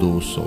200,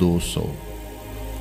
200,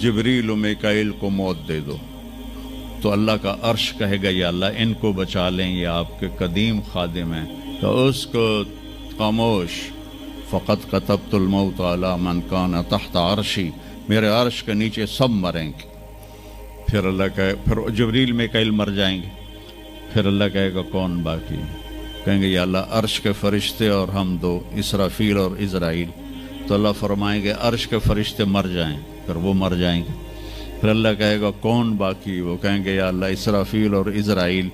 جبریل و میکائیل کو موت دے دو، تو اللہ کا عرش کہے گا یا اللہ ان کو بچا لیں، یہ آپ کے قدیم خادم ہیں، تو اس کو خاموش، فقط کتبت الموت علی من کان تحت عرشی، میرے عرش کے نیچے سب مریں گے۔ پھر اللہ کہے، پھر جبریل میکائیل مر جائیں گے، پھر اللہ کہے گا کون باقی؟ کہیں گے یا اللہ عرش کے فرشتے اور ہم دو، اسرافیل اور عزرائیل۔ تو اللہ فرمائیں گے عرش کے فرشتے مر جائیں، پھر وہ مر جائیں گے۔ پھر اللہ کہے گا کون باقی؟ وہ کہیں گے یا اللہ اسرافیل اور عزرائیل۔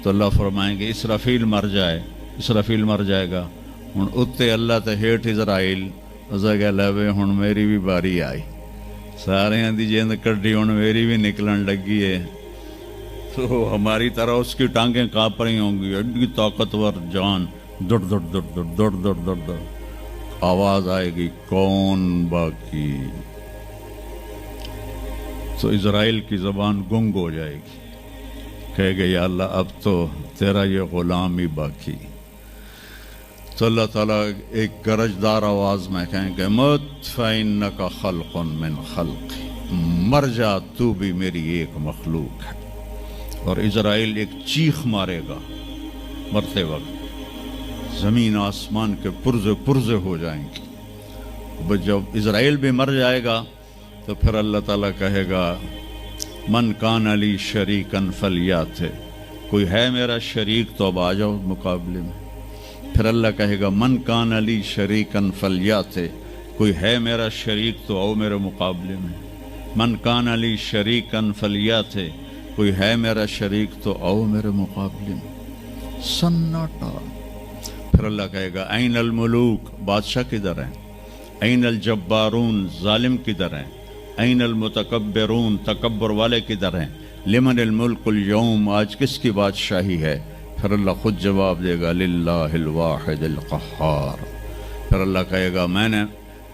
تو اللہ فرمائیں گے اسرافیل مر جائے، اسرافیل مر جائے گا، ہن اتنے اللہ تے ہیٹھ عزرائیل، اسا کہ لے ہن میری بھی باری آئی، سارے دی جیند کڈی، ہن میری بھی نکلن لگی ہے۔ تو ہماری طرح اس کی ٹانگیں کانپ رہی ہوں گی، ایڈی طاقتور جان، دڑ دڑ دڑ دڑ دڑ دڑ دڑ دڑ، آواز آئے گی کون باقی؟ تو اسرائیل کی زبان گنگ ہو جائے گی، کہے گے یا اللہ اب تو تیرا یہ غلام ہی باقی۔ تو اللہ تعالیٰ ایک گرجدار آواز میں کہیں گے مت فإنک خلق من خلق، مر جا تو بھی میری ایک مخلوق ہے۔ اور اسرائیل ایک چیخ مارے گا مرتے وقت، زمین آسمان کے پرزے پرزے ہو جائیں گے۔ جب اسرائیل بھی مر جائے گا تو پھر اللہ تعالیٰ کہے گا من کان علی شریکن فلیات، کوئی ہے میرا شریک تو اب آ جاؤ مقابلے میں۔ پھر اللہ کہے گا من کان علی شریکن فلیات، کوئی ہے میرا شریک تو آؤ میرے مقابلے میں۔ من کان علی شریکن فلیات، کوئی ہے میرا شریک تو آؤ میرے مقابلے میں۔ سناٹا۔ پھر اللہ کہے گا این الملوک، بادشاہ کدھر ہیں؟ این الجبارون، ظالم کدھر ہیں؟ این المتکبرون، تکبر والے کدھر ہیں؟ لمن الملک اليوم، آج کس کی بادشاہی ہے؟ پھر اللہ خود جواب دے گا للہ الواحد القہار۔ پھر اللہ کہے گا میں نے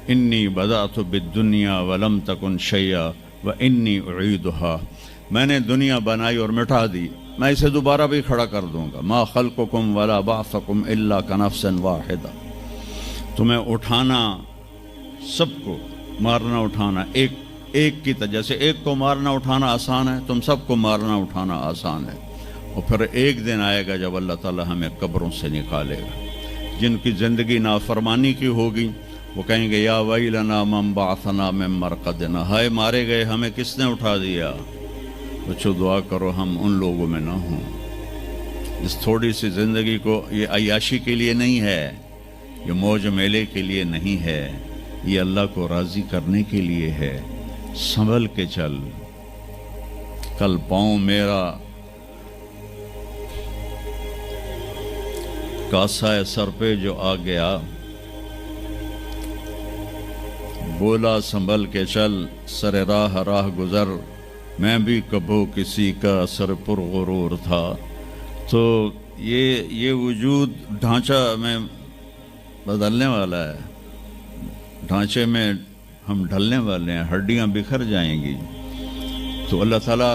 انی بدأت بالدنیا ولم تکن شیئا وانی اعیدها، میں نے دنیا بنائی اور مٹا دی، میں اسے دوبارہ بھی کھڑا کر دوں گا۔ ما خلقکم ولا بعثکم الا کنفس واحدہ، تمہیں اٹھانا، سب کو مارنا اٹھانا ایک کی طرح، جیسے ایک کو مارنا اٹھانا آسان ہے، تم سب کو مارنا اٹھانا آسان ہے۔ اور پھر ایک دن آئے گا جب اللہ تعالیٰ ہمیں قبروں سے نکالے گا۔ جن کی زندگی نافرمانی کی ہوگی وہ کہیں گے یا ویلنا من بعثنا من مرقدنا، ہائے مارے گئے ہمیں کس نے اٹھا دیا؟ بچو دعا کرو ہم ان لوگوں میں نہ ہوں۔ اس تھوڑی سی زندگی کو یہ عیاشی کے لیے نہیں ہے، یہ موج میلے کے لیے نہیں ہے، یہ اللہ کو راضی کرنے کے لیے ہے۔ سنبھل کے چل، کل پاؤں میرا کاسا سر پہ جو آ گیا، بولا سنبھل کے چل سر راہ راہ گزر، میں بھی کبھو کسی کا سر پر غرور تھا۔ تو یہ وجود ڈھانچہ میں بدلنے والا ہے، ڈھانچے میں ہم ڈھلنے والے ہیں، ہڈیاں بکھر جائیں گی۔ تو اللہ تعالیٰ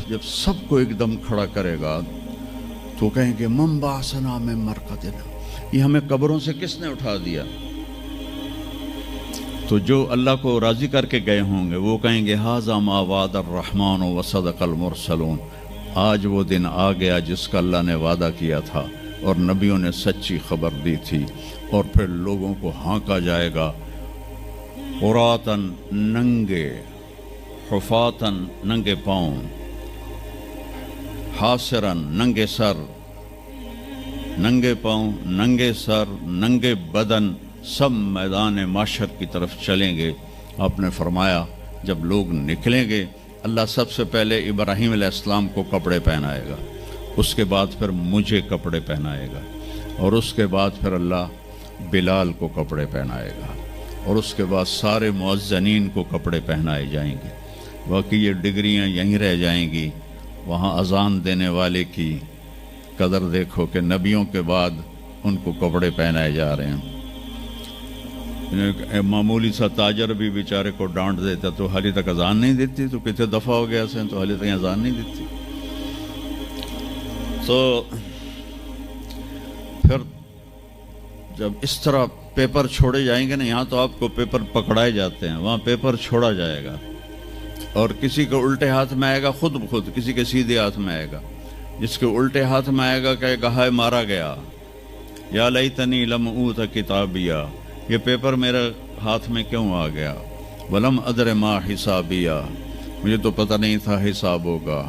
جب سب کو ایک دم کھڑا کرے گا تو کہیں گے من بعثنا من مرقدنا، یہ ہمیں قبروں سے کس نے اٹھا دیا؟ تو جو اللہ کو راضی کر کے گئے ہوں گے وہ کہیں گے ھذا ما وعد الرحمن وصدق المرسلون، آج وہ دن آ گیا جس کا اللہ نے وعدہ کیا تھا اور نبیوں نے سچی خبر دی تھی۔ اور پھر لوگوں کو ہانکا جائے گا، عراۃً ننگے، حفاۃً ننگے پاؤں، حاسراً ننگے سر، ننگے پاؤں، ننگے سر، ننگے بدن، سب میدان معاشر کی طرف چلیں گے۔ آپ نے فرمایا جب لوگ نکلیں گے اللہ سب سے پہلے ابراہیم علیہ السلام کو کپڑے پہنائے گا، اس کے بعد پھر مجھے کپڑے پہنائے گا، اور اس کے بعد پھر اللہ بلال کو کپڑے پہنائے گا، اور اس کے بعد سارے مؤذنین کو کپڑے پہنائے جائیں گے۔ باقی یہ ڈگریاں یہیں رہ جائیں گی۔ وہاں اذان دینے والے کی قدر دیکھو کہ نبیوں کے بعد ان کو کپڑے پہنائے جا رہے ہیں۔ معمولی سا تاجر بھی بیچارے کو ڈانٹ دیتا تو حالی تک اذان نہیں دیتی، تو کتنے دفعہ ہو گیا سے تو حالی تک اذان نہیں دیتی۔ تو پھر جب اس طرح پیپر چھوڑے جائیں گے نا، یہاں تو آپ کو پیپر پکڑائے جاتے ہیں، وہاں پیپر چھوڑا جائے گا۔ اور کسی کے الٹے ہاتھ میں آئے گا خود بخود، کسی کے سیدھے ہاتھ میں آئے گا. جس کے الٹے ہاتھ میں آئے گا کہے گا ہائے مارا گیا، یا لیتنی لم اوت کتابیہ، یہ پیپر میرے ہاتھ میں کیوں آ گیا. ولم ادر ما حسابیہ، مجھے تو پتہ نہیں تھا حساب ہوگا.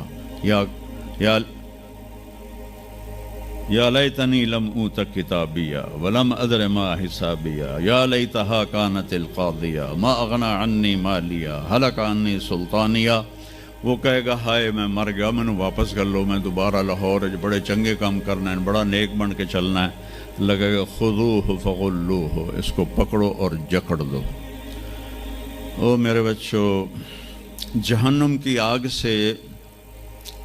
یا لیتنی لم اوت کتابیہ ولم ادر ما حسابیہ، یا لیتہا کانت القاضیہ ما اغنی عنی مالیہ ہلک عنی سلطانیہ. وہ کہے گا ہائے میں مر گیا، میں نے واپس کر لو، میں دوبارہ لاہور بڑے چنگے کام کرنا ہے، بڑا نیک بن کے چلنا ہے. لگے گا خذوہ فغلوہ، اس کو پکڑو اور جکڑ دو. او میرے بچوں، جہنم کی آگ سے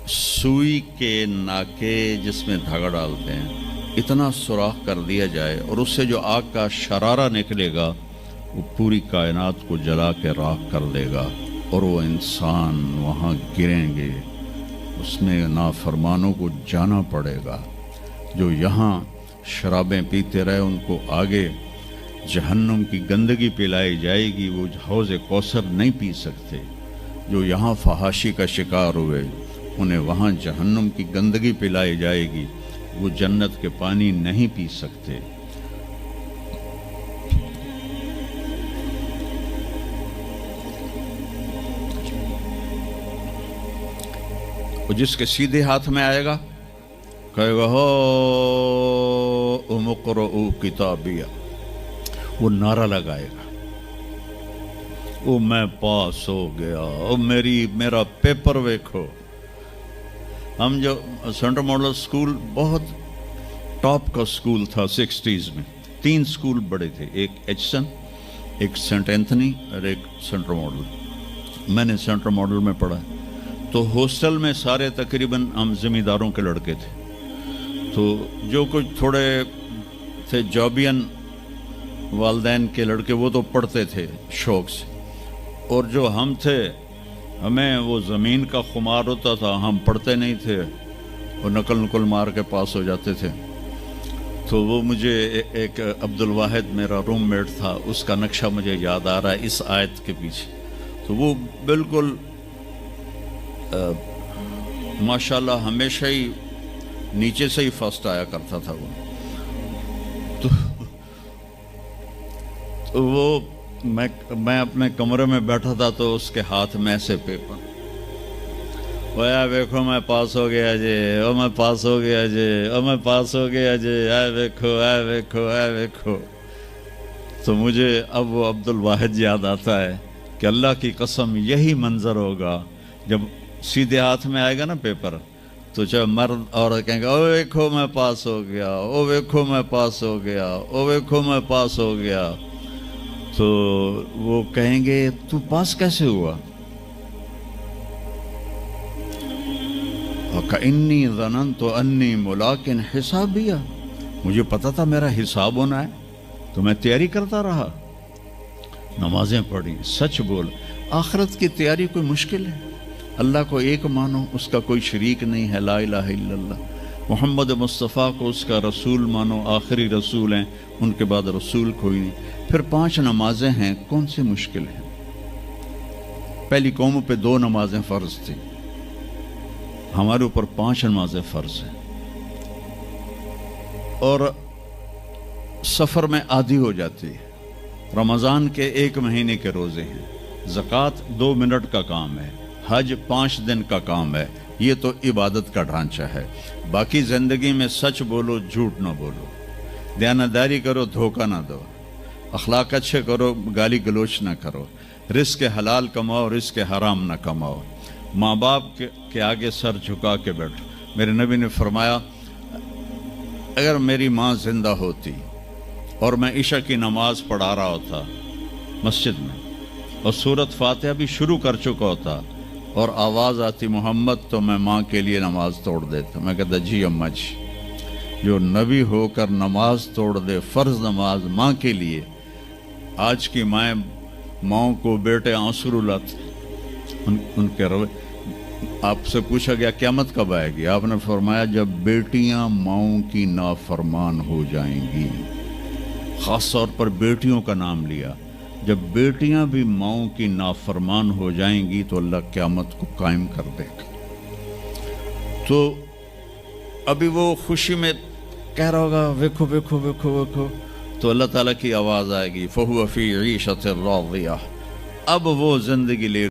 سوئی کے ناکے جس میں دھاگا ڈالتے ہیں اتنا سوراخ کر دیا جائے اور اس سے جو آگ کا شرارہ نکلے گا وہ پوری کائنات کو جلا کے راکھ کر دے گا، اور وہ انسان وہاں گریں گے. اس میں نافرمانوں کو جانا پڑے گا. جو یہاں شرابیں پیتے رہے ان کو آگے جہنم کی گندگی پلائی جائے گی، وہ حوض کوثر نہیں پی سکتے. جو یہاں فحاشی کا شکار ہوئے انہیں وہاں جہنم کی گندگی پلائی جائے گی، وہ جنت کے پانی نہیں پی سکتے. وہ جس کے سیدھے ہاتھ میں آئے گا کہے گا ہو اقرؤ کتابیہ، وہ نعرہ لگائے گا او میں پاس ہو گیا، او میرا پیپر ویکھو. ہم جو سینٹرل ماڈل اسکول بہت ٹاپ کا اسکول تھا 60s میں. 3 اسکول بڑے تھے، ایک ایچسن، ایک سینٹ اینتھنی اور ایک سینٹرل ماڈل. میں نے سینٹرل ماڈل میں پڑھا. تو ہاسٹل میں سارے تقریباً ہم زمینداروں کے لڑکے تھے. تو جو کچھ تھوڑے تھے جابین والدین کے لڑکے وہ تو پڑھتے تھے شوق سے، اور جو ہم تھے ہمیں وہ زمین کا خمار ہوتا تھا، ہم پڑھتے نہیں تھے اور نقل مار کے پاس ہو جاتے تھے. تو وہ مجھے ایک عبد الواحد میرا روم میٹ تھا، اس کا نقشہ مجھے یاد آ رہا ہے اس آیت کے پیچھے. تو وہ بالکل ماشاءاللہ ہمیشہ ہی نیچے سے ہی فرسٹ آیا کرتا تھا. تو وہ میں اپنے کمرے میں بیٹھا تھا تو اس کے ہاتھ میں ایسے پیپر، ویکھو میں پاس ہو گیا جی، او میں پاس ہو گیا جی، او میں پاس ہو گیا جی، ویکھو. تو مجھے اب وہ عبد الواحد یاد آتا ہے کہ اللہ کی قسم یہی منظر ہوگا جب سیدھے ہاتھ میں آئے گا نا پیپر. تو چاہے مرد عورت کہیں گے او ویکھو میں پاس ہو گیا، او ویکھو میں پاس ہو گیا، او ویکھو میں پاس ہو گیا. تو وہ کہیں گے تو پاس کیسے ہوا؟ وَكَإِنِّي ظَنَنْتُ أَنِّي مُلَاقٍ حِسَابِيَّ، مجھے پتا تھا میرا حساب ہونا ہے تو میں تیاری کرتا رہا، نمازیں پڑھی. سچ بول، آخرت کی تیاری کوئی مشکل ہے؟ اللہ کو ایک مانو، اس کا کوئی شریک نہیں ہے، لا الہ الا اللہ. محمد مصطفیٰ کو اس کا رسول مانو، آخری رسول ہیں، ان کے بعد رسول کوئی نہیں. پھر 5 نمازیں ہیں، کون سی مشکل ہیں؟ پہلی قوموں پہ 2 نمازیں فرض تھی، ہمارے اوپر 5 نمازیں فرض ہیں. اور سفر میں عادی ہو جاتی ہے. رمضان کے 1 مہینے کے روزے ہیں، زکوٰۃ 2 منٹ کا کام ہے، حج 5 دن کا کام ہے. یہ تو عبادت کا ڈھانچہ ہے. باقی زندگی میں سچ بولو، جھوٹ نہ بولو، دیانتداری کرو، دھوکہ نہ دو، اخلاق اچھے کرو، گالی گلوچ نہ کرو، رزق حلال کماؤ، رزق حرام نہ کماؤ، ماں باپ کے آگے سر جھکا کے بیٹھو. میرے نبی نے فرمایا اگر میری ماں زندہ ہوتی اور میں عشاء کی نماز پڑھا رہا ہوتا مسجد میں اور سورۃ فاتحہ بھی شروع کر چکا ہوتا اور آواز آتی محمد، تو میں ماں کے لیے نماز توڑ دیتا. میں کہتا جی اماں جی، جو نبی ہو کر نماز توڑ دے، فرض نماز ماں کے لیے. آج کی ماؤں کو بیٹے آنسو رلاتے ان کے روے. آپ سے پوچھا گیا قیامت کب آئے گی؟ آپ نے فرمایا جب بیٹیاں ماؤں کی نافرمان ہو جائیں گی. خاص طور پر بیٹیوں کا نام لیا. جب بیٹیاں بھی ماؤں کی نافرمان ہو جائیں گی تو اللہ قیامت کو قائم کر دے گا۔ تو ابھی وہ خوشی میں کہہ رہا ہوگا ویکھو ویکھو ویکھو ویکھو، تو اللہ تعالیٰ کی آواز آئے گی فَهُوَ فِي عِيشَةٍ رَاضِيَةٍ، اب وہ زندگی لے